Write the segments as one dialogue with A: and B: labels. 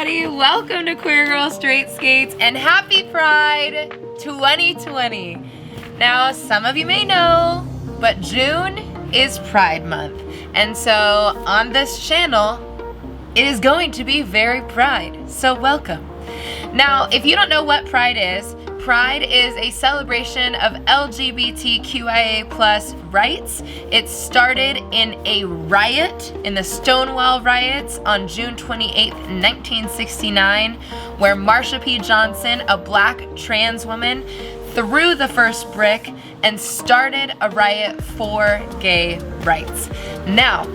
A: everybody, welcome to Queer Girl Straight Skates and happy Pride 2020. Now, some of you may know, but June is Pride Month. And so on this channel, it is going to be very Pride, so welcome. Now, if you don't know what Pride is a celebration of LGBTQIA+ rights. It started in a riot, in the Stonewall riots on June 28, 1969, where Marsha P. Johnson, a black trans woman, threw the first brick and started a riot for gay rights. Now,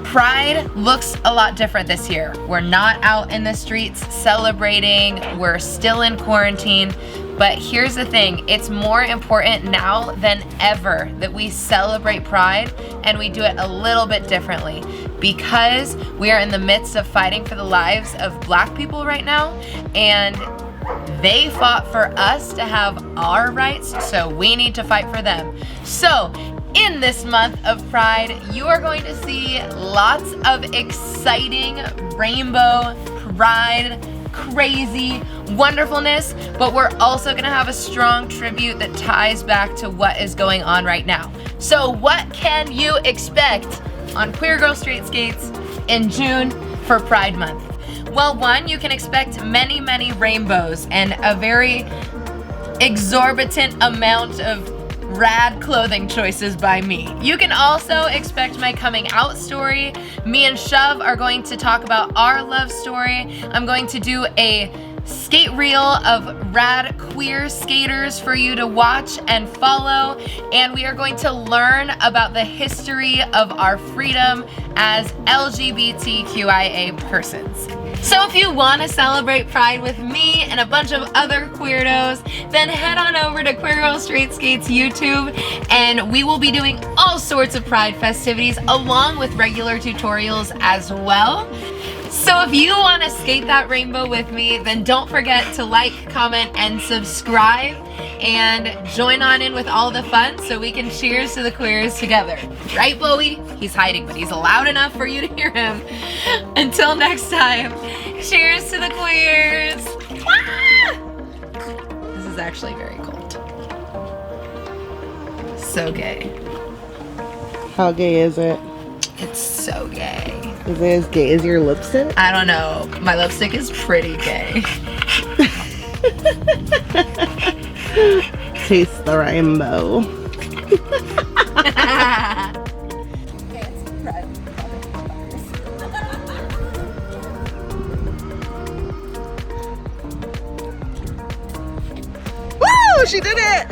A: Pride looks a lot different this year. We're not out in the streets celebrating, we're still in quarantine. But here's the thing, it's more important now than ever that we celebrate Pride and we do it a little bit differently because we are in the midst of fighting for the lives of black people right now, and they fought for us to have our rights, so we need to fight for them. So in this month of Pride, you are going to see lots of exciting rainbow, pride, crazy wonderfulness, but we're also gonna have a strong tribute that ties back to what is going on right now. So what can you expect on Queer Girl Straight Skates in June for Pride Month? Well, one, you can expect many, many rainbows and a very exorbitant amount of rad clothing choices by me. You can also expect my coming out story. Me and Shove are going to talk about our love story. I'm going to do a skate reel of rad queer skaters for you to watch and follow, and we are going to learn about the history of our freedom as LGBTQIA persons. So if you want to celebrate Pride with me and a bunch of other queerdos, then head on over to Queer Girl Straight Skates YouTube, and we will be doing all sorts of Pride festivities along with regular tutorials as well. So if you want to skate that rainbow with me, then don't forget to like, comment, and subscribe, and join on in with all the fun so we can cheers to the queers together. Right, Bowie? He's hiding, but he's loud enough for you to hear him. Until next time, cheers to the queers! Ah! This is actually very cold. So gay.
B: How gay is it?
A: It's so gay.
B: Is it as gay as your lipstick?
A: I don't know. My lipstick is pretty gay.
B: Taste the rainbow. Woo! She did it!